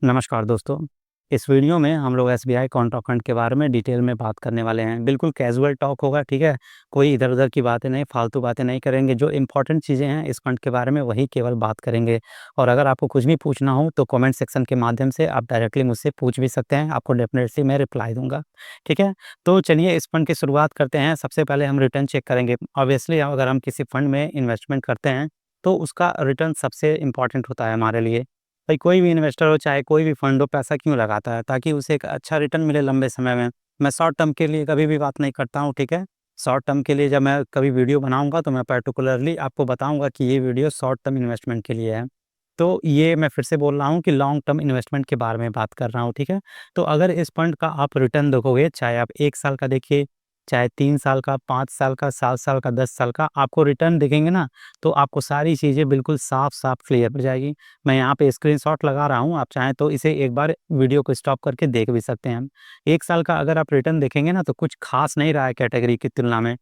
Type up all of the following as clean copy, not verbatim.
नमस्कार दोस्तों। इस वीडियो में हम लोग एसबीआई कॉन्ट्रा फंड के बारे में डिटेल में बात करने वाले हैं। बिल्कुल कैजुअल टॉक होगा, ठीक है? कोई इधर-उधर की बातें नहीं, फालतू बातें नहीं करेंगे। जो इम्पोर्टेंट चीज़ें हैं इस फंड के बारे में वही केवल बात करेंगे। और अगर आपको कुछ भी पूछना हो तो कमेंट सेक्शन के माध्यम से आप डायरेक्टली मुझसे पूछ भी सकते हैं। आपको डेफ़िनेटली मैं रिप्लाई दूँगा, ठीक है? तो चलिए इस फंड की शुरुआत करते हैं। सबसे पहले हम रिटर्न चेक करेंगे। ऑब्वियसली अगर हम किसी फंड में इन्वेस्टमेंट करते हैं तो उसका रिटर्न सबसे इम्पोर्टेंट होता है हमारे लिए। भाई कोई भी इन्वेस्टर हो, चाहे कोई भी फंड हो, पैसा क्यों लगाता है? ताकि उसे एक अच्छा रिटर्न मिले लंबे समय में। मैं शॉर्ट टर्म के लिए कभी भी बात नहीं करता हूँ, ठीक है? शॉर्ट टर्म के लिए जब मैं कभी वीडियो बनाऊँगा तो मैं पर्टिकुलरली आपको बताऊँगा कि ये वीडियो शॉर्ट टर्म इन्वेस्टमेंट के लिए है। तो ये मैं फिर से बोल रहा हूँ कि लॉन्ग टर्म इन्वेस्टमेंट के बारे में बात कर रहा हूँ, ठीक है? तो अगर इस फंड का आप रिटर्न देखोगे, चाहे आप 1 साल का देखिए, चाहे 3 साल का, 5 साल का, 7 साल का, 10 साल का, आपको रिटर्न दिखेंगे ना, तो आपको सारी चीज़ें बिल्कुल साफ-साफ क्लियर हो जाएगी। मैं यहाँ पे स्क्रीनशॉट लगा रहा हूँ, आप चाहें तो इसे एक बार वीडियो को स्टॉप करके देख भी सकते हैं। 1 साल का अगर आप रिटर्न देखेंगे ना, तो कुछ ख़ास नहीं रहा है कैटेगरी की तुलना में।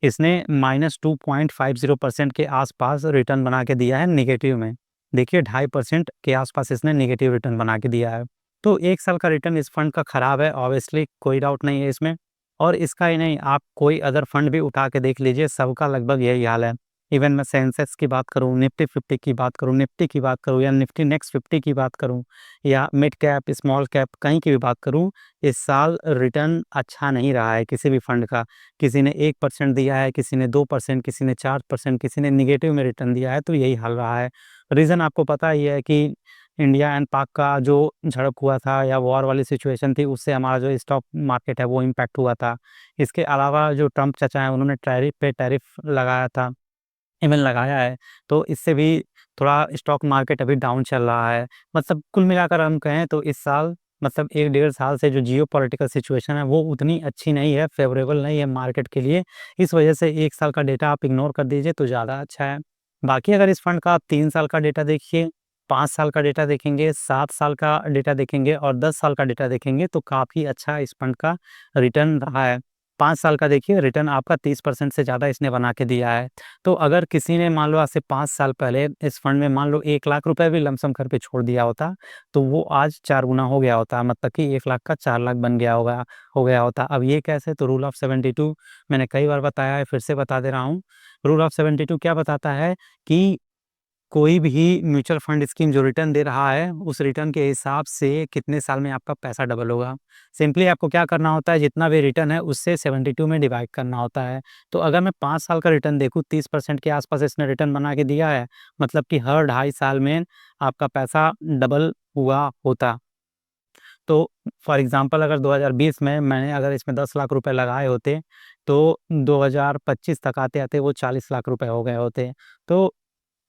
इसने -2.50% के आस-पास रिटर्न बना के दिया है नेगेटिव में। देखिए 2.5% के आस-पास इसने नेगेटिव रिटर्न बना के दिया है। तो 1 साल का रिटर्न इस फंड का ख़राब है, ऑब्वियसली कोई डाउट नहीं है इसमें। और इसका ही नहीं, आप कोई अदर फंड भी उठा के देख लीजिए, सबका लगभग यही हाल है। इवन मैं सेंसेक्स की बात करूँ, निफ्टी 50 की बात करूँ, निफ्टी की बात करूँ या निफ्टी नेक्स्ट 50 की बात करूँ या मिड कैप, स्मॉल कैप कहीं की भी बात करूँ, इस साल रिटर्न अच्छा नहीं रहा है किसी भी फंड का। किसी ने 1% दिया है, किसी ने 2%, किसी ने 4%, किसी ने नेगेटिव में रिटर्न दिया है, तो यही हाल रहा है। रीज़न आपको पता ही है कि इंडिया एंड पाक का जो झड़प हुआ था या वॉर वाली सिचुएशन थी, उससे हमारा जो स्टॉक मार्केट है वो इम्पैक्ट हुआ था। इसके अलावा जो ट्रम्प चाचा हैं उन्होंने टैरिफ पे टैरिफ लगाया था, इवन लगाया है, तो इससे भी थोड़ा स्टॉक मार्केट अभी डाउन चल रहा है। मतलब कुल मिलाकर हम कहें तो इस साल मतलब 1 डेढ़ साल से जो जियोपॉलिटिकल सिचुएशन है वो उतनी अच्छी नहीं है, फ़ेवरेबल नहीं है मार्केट के लिए। इस वजह से 1 साल का डेटा आप इग्नोर कर दीजिए तो ज़्यादा अच्छा है। बाकी अगर इस फंड का आप 3 साल का डेटा देखिए, 5 साल का डेटा देखेंगे, 7 साल का डेटा देखेंगे और 10 साल का डेटा देखेंगे तो काफ़ी अच्छा इस फंड का रिटर्न रहा है। 5 साल का देखिए रिटर्न आपका 30% से ज़्यादा इसने बना के दिया है। तो अगर किसी ने मान लो आज से 5 साल पहले इस फंड में मान लो 1 लाख रुपए भी लमसम करके छोड़ दिया होता, तो वो आज 4 गुना हो गया होता। मतलब कि 1 लाख का 4 लाख बन गया हो गया होता। अब ये कैसे? तो रूल ऑफ 72 मैंने कई बार बताया है, फिर से बता दे रहा हूँ। रूल ऑफ 72 क्या बताता है कि कोई भी म्यूचुअल फंड स्कीम जो रिटर्न दे रहा है, उस रिटर्न के हिसाब से कितने साल में आपका पैसा डबल होगा। सिंपली आपको क्या करना होता है, जितना भी रिटर्न है उससे 72 में डिवाइड करना होता है। तो अगर मैं 5 साल का रिटर्न देखूँ, 30% के आसपास इसने रिटर्न बना के दिया है, मतलब कि हर ढाई साल में आपका पैसा डबल हुआ होता। तो फॉर एग्ज़ाम्पल अगर 2020 में मैंने अगर इसमें 10 लाख रुपए लगाए होते, तो 2025 तक आते-आते वो 40 लाख रुपए हो गए होते। तो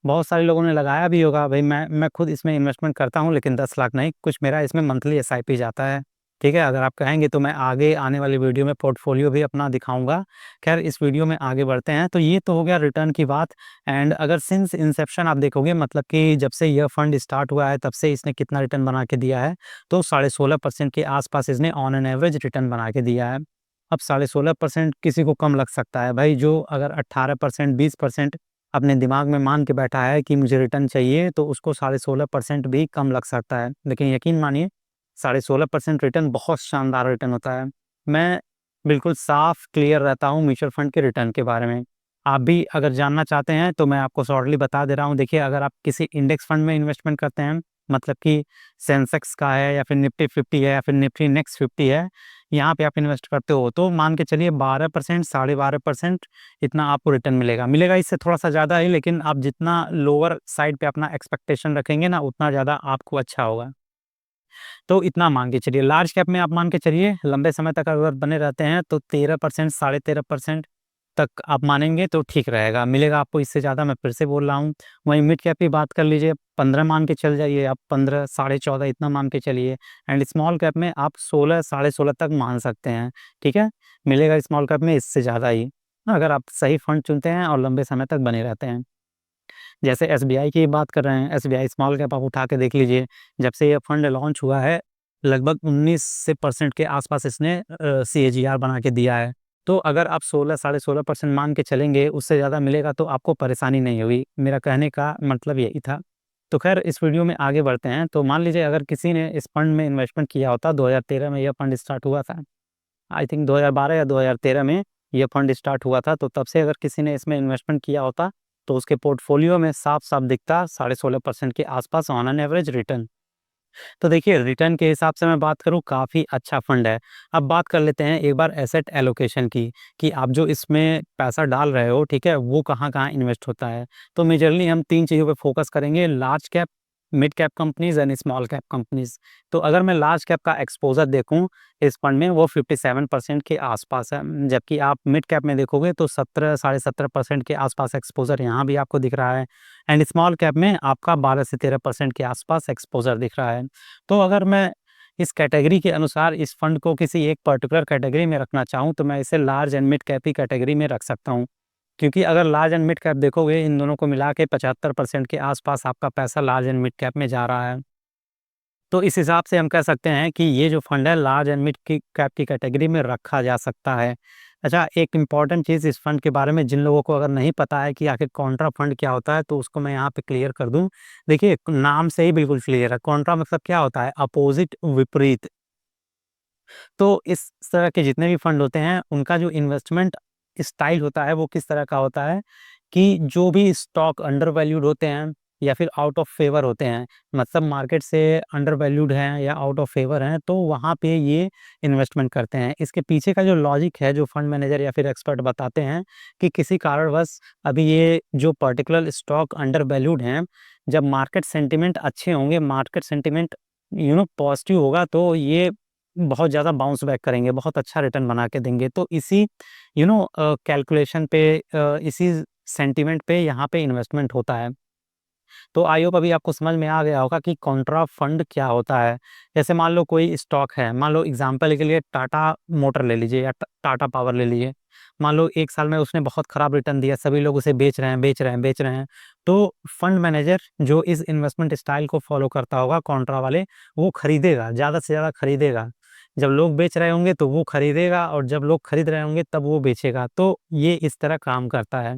बहुत सारे लोगों ने लगाया भी होगा। भई मैं खुद इसमें इन्वेस्टमेंट करता हूँ लेकिन 10 लाख नहीं, कुछ मेरा इसमें मंथली एसआईपी जाता है, ठीक है? अगर आप कहेंगे तो मैं आगे आने वाली वीडियो में पोर्टफ़ोलियो भी अपना दिखाऊँगा। ख़ैर इस वीडियो में आगे बढ़ते हैं, तो ये तो हो गया रिटर्न की बात। एंड अगर सिंस इंसेप्शन आप देखोगे, मतलब कि जब से यह फंड स्टार्ट हुआ है तब से इसने कितना रिटर्न बना के दिया है, तो 16.5% के आस-पास इसने ऑन एन एवरेज रिटर्न बना के दिया है। अब 16.5% किसी को कम लग सकता है, भाई जो अगर 18%, 20% अपने दिमाग में मान के बैठा है कि मुझे रिटर्न चाहिए, तो उसको 16.5% भी कम लग सकता है। लेकिन यकीन मानिए 16.5% रिटर्न बहुत शानदार रिटर्न होता है। मैं बिल्कुल साफ क्लियर रहता हूँ म्यूचुअल फंड के रिटर्न के बारे में। आप भी अगर जानना चाहते हैं तो मैं आपको शॉर्टली बता दे रहा हूँ। देखिए अगर आप किसी इंडेक्स फंड में इन्वेस्टमेंट करते हैं, मतलब कि सेंसेक्स का है या फिर निफ्टी 50 है या फिर निफ्टी नेक्स्ट 50 है, यहाँ पे आप इन्वेस्ट करते हो तो मान के चलिए 12%, साढ़े 12% इतना आपको रिटर्न मिलेगा। मिलेगा इससे थोड़ा-सा ज़्यादा ही, लेकिन आप जितना लोअर साइड पे अपना एक्सपेक्टेशन रखेंगे ना, उतना ज़्यादा आपको अच्छा होगा। तो इतना मान के चलिए। लार्ज कैप में आप मान के चलिए लंबे समय तक अगर बने रहते हैं तो 13%, साढ़े 13% तक आप मानेंगे तो ठीक रहेगा। मिलेगा आपको इससे ज़्यादा, मैं फिर से बोल रहा हूँ। वहीं मिड कैप की बात कर लीजिए, 15 मान के चल जाइए आप, 15, साढ़े 14 इतना मान के चलिए। एंड स्मॉल कैप में आप 16, साढ़े 16 तक मान सकते हैं, ठीक है? मिलेगा स्मॉल कैप में इससे ज़्यादा ही, अगर आप सही फंड चुनते हैं और लंबे समय तक बने रहते हैं। जैसे एसबीआई की बात कर रहे हैं, एसबीआई स्मॉल कैप आप उठा के देख लीजिए। जब से ये फंड लॉन्च हुआ है, लगभग 19 से परसेंट के आसपास इसने सीएजीआर बना के दिया है। तो अगर आप 16, साढ़े 16% मान के चलेंगे, उससे ज़्यादा मिलेगा तो आपको परेशानी नहीं होगी। मेरा कहने का मतलब यही था। तो खैर इस वीडियो में आगे बढ़ते हैं। तो मान लीजिए अगर किसी ने इस फंड में इन्वेस्टमेंट किया होता, 2013 में यह फंड स्टार्ट हुआ था, आई थिंक 2012 या 2013 में ये फंड स्टार्ट हुआ था। तो तब से अगर किसी ने इसमें इन्वेस्टमेंट किया होता तो उसके पोर्टफोलियो में साफ साफ दिखता 16.5% के आसपास ऑन एन एवरेज रिटर्न। तो देखिए रिटर्न के हिसाब से मैं बात करूँ, काफ़ी अच्छा फंड है। अब बात कर लेते हैं एक बार एसेट एलोकेशन की, कि आप जो इसमें पैसा डाल रहे हो, ठीक है, वो कहाँ-कहाँ इन्वेस्ट होता है। तो मेजरली हम 3 चीज़ों पे फोकस करेंगे, large cap, mid cap companies and small cap companies. तो अगर मैं लार्ज कैप का एक्सपोज़र देखूँ इस फंड में, वो 57% के आसपास है, जबकि आप मिड कैप में देखोगे तो 17 साढ़े 17% के आसपास एक्सपोज़र यहाँ भी आपको दिख रहा है, एंड स्मॉल कैप में आपका 12 से 13% के आसपास एक्सपोज़र दिख रहा है। तो अगर मैं इस कैटेगरी के अनुसार इस फंड को किसी एक पर्टिकुलर कैटेगरी में रखना चाहूँ, तो मैं इसे large and mid cap he category में रख सकता हूँ। क्योंकि अगर लार्ज एंड मिड कैप देखोगे, इन दोनों को मिला के 75% के आसपास आपका पैसा लार्ज एंड मिड कैप में जा रहा है। तो इस हिसाब से हम कह सकते हैं कि ये जो फंड है लार्ज एंड मिड की कैप की कैटेगरी में रखा जा सकता है। अच्छा, एक इम्पॉर्टेंट चीज़ इस फंड के बारे में जिन लोगों को अगर नहीं पता है कि आखिर कॉन्ट्रा फंड क्या होता है, तो उसको मैं यहाँ पे क्लियर कर दूँ। देखिए, नाम से ही बिल्कुल क्लियर है, कॉन्ट्रा मतलब क्या होता है? अपोज़िट, विपरीत। तो इस तरह के जितने भी फंड होते हैं, उनका जो इन्वेस्टमेंट स्टाइल होता है, वो किस तरह का होता है कि जो भी स्टॉक अंडर वैल्यूड होते हैं या फिर आउट ऑफ फेवर होते हैं, मतलब मार्केट से अंडर वैल्यूड हैं या आउट ऑफ फेवर हैं, तो वहाँ पे ये इन्वेस्टमेंट करते हैं। इसके पीछे का जो लॉजिक है, जो फंड मैनेजर या फिर एक्सपर्ट बताते हैं कि किसी कारणवश अभी ये जो पर्टिकुलर स्टॉक अंडर वैल्यूड हैं, जब मार्केट सेंटिमेंट अच्छे होंगे, मार्केट सेंटिमेंट पॉजिटिव होगा, तो ये बहुत ज़्यादा बाउंस बैक करेंगे, बहुत अच्छा रिटर्न बना के देंगे। तो इसी कैलकुलेशन पे, इसी सेंटिमेंट पे यहाँ पे इन्वेस्टमेंट होता है। तो आई होप अभी आपको समझ में आ गया होगा कि कॉन्ट्रा फंड क्या होता है। जैसे मान लो कोई स्टॉक है, मान लो एग्ज़ाम्पल के लिए टाटा मोटर ले लीजिए या टाटा पावर ले लीजिए। मान लो 1 साल में उसने बहुत खराब रिटर्न दिया, सभी लोग उसे बेच रहे हैं, बेच रहे हैं, बेच रहे हैं। तो फंड मैनेजर जो इस इन्वेस्टमेंट स्टाइल को फ़ॉलो करता होगा, कॉन्ट्रा वाले, वो खरीदेगा, ज़्यादा से ज़्यादा खरीदेगा। जब लोग बेच रहे होंगे तो वो खरीदेगा, और जब लोग खरीद रहे होंगे तब वो बेचेगा। तो ये इस तरह काम करता है।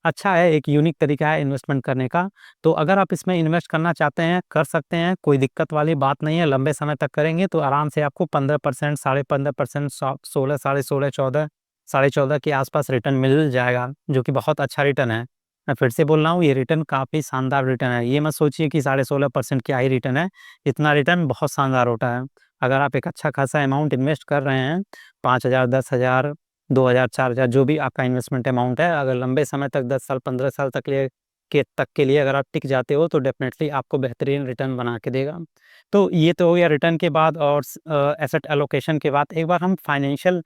अच्छा है, एक यूनिक तरीका है इन्वेस्टमेंट करने का। तो अगर आप इसमें इन्वेस्ट करना चाहते हैं, कर सकते हैं, कोई दिक्कत वाली बात नहीं है। लंबे समय तक करेंगे तो आराम से आपको 15%, साढ़े 15%, 16, साढ़े 16, 14, साढ़े 14 के आसपास रिटर्न मिल जाएगा, जो कि बहुत अच्छा रिटर्न है। मैं फिर से बोल रहा हूँ, ये रिटर्न काफ़ी शानदार रिटर्न है। ये मत सोचिए कि साढ़े 16% क्या ही रिटर्न है, इतना रिटर्न बहुत शानदार होता है। अगर आप एक अच्छा खासा अमाउंट इन्वेस्ट कर रहे हैं, 5,000, 10,000, 2,000, 4,000, जो भी आपका इन्वेस्टमेंट अमाउंट है, अगर लंबे समय तक 10 साल, 15 साल तक के लिए अगर आप टिक जाते हो, तो डेफ़िनेटली आपको बेहतरीन रिटर्न बना के देगा। तो ये तो हो गया रिटर्न के बाद, और एसेट एलोकेशन के बाद एक बार हम फाइनेंशियल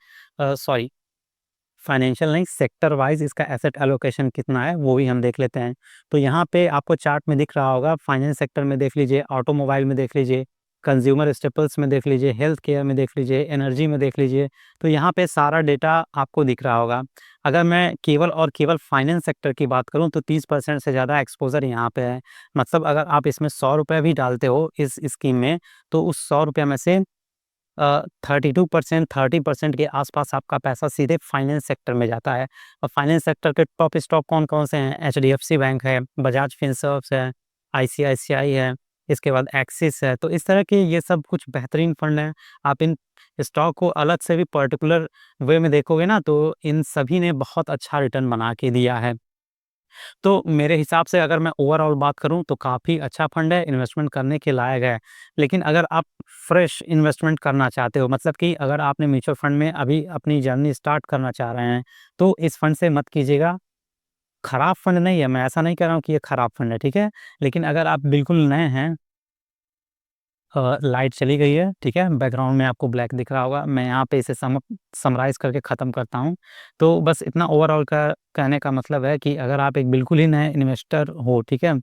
नहीं, सेक्टर वाइज़ इसका एसेट एलोकेशन कितना है, वो भी हम देख लेते हैं। तो यहाँ पे आपको चार्ट में दिख रहा होगा, फाइनेंस सेक्टर में देख लीजिए, ऑटोमोबाइल में देख लीजिए, कंज्यूमर स्टेपल्स में देख लीजिए, हेल्थ केयर में देख लीजिए, एनर्जी में देख लीजिए। तो यहाँ पे सारा डेटा आपको दिख रहा होगा। अगर मैं केवल और केवल फाइनेंस सेक्टर की बात करूँ, तो 30% से ज़्यादा एक्सपोज़र यहाँ पे है। मतलब अगर आप इसमें ₹100 भी डालते हो इस स्कीम में, तो उस ₹100 में से 32%, 30% के आसपास आपका पैसा सीधे फाइनेंस सेक्टर में जाता है। और फाइनेंस सेक्टर के टॉप स्टॉक कौन-कौन से हैं? एचडीएफसी बैंक है, बजाज फिनसर्व है, आईसीआईसीआई है, इसके बाद एक्सिस है। तो इस तरह के ये सब कुछ बेहतरीन फंड हैं। आप इन स्टॉक को अलग से भी पर्टिकुलर वे में देखोगे ना, तो इन सभी ने बहुत अच्छा रिटर्न बना के दिया है। तो मेरे हिसाब से अगर मैं ओवरऑल बात करूँ, तो काफ़ी अच्छा फंड है, इन्वेस्टमेंट करने के लायक है। लेकिन अगर आप फ्रेश इन्वेस्टमेंट करना चाहते हो, मतलब कि अगर आपने म्यूचुअल फंड में अभी अपनी जर्नी स्टार्ट करना चाह रहे हैं, तो इस फंड से मत कीजिएगा। खराब फंड नहीं है, मैं ऐसा नहीं कह रहा हूँ कि ये खराब फंड है, ठीक है? लेकिन अगर आप बिल्कुल नए हैं, लाइट चली गई है, ठीक है? बैकग्राउंड में आपको ब्लैक दिख रहा होगा। मैं यहाँ पे इसे समराइज़ करके ख़त्म करता हूँ। तो बस इतना ओवरऑल का कहने का मतलब है कि अगर आप एक बिल्कुल ही नए इन्वेस्टर हो, ठीक है?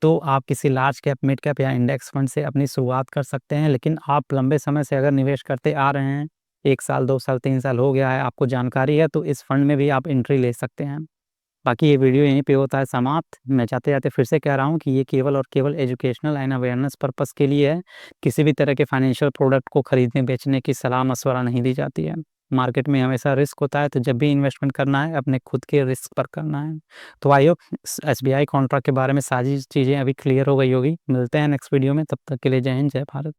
तो आप किसी लार्ज कैप, मिड कैप या इंडेक्स फंड से अपनी शुरुआत कर सकते हैं। लेकिन आप लंबे समय से अगर निवेश करते आ रहे हैं, 1 साल, 2 साल, 3 साल हो गया है, आपको जानकारी है, तो इस फंड में भी आप एंट्री ले सकते हैं। बाकी ये वीडियो यहीं पे होता है समाप्त। मैं जाते-जाते फिर से कह रहा हूँ कि ये केवल और केवल एजुकेशनल एंड अवेयरनेस पर्पज़ के लिए है। किसी भी तरह के फाइनेंशियल प्रोडक्ट को खरीदने-बेचने की सलाह-मशवरा नहीं दी जाती है। मार्केट में हमेशा रिस्क होता है, तो जब भी इन्वेस्टमेंट करना है अपने खुद के रिस्क पर करना है। तो आई होप एसबीआई कॉन्ट्रैक्ट के बारे में सारी चीज़ें अभी क्लियर हो गई होगी। मिलते हैं नेक्स्ट वीडियो में, तब तक के लिए जय हिंद, जय भारत।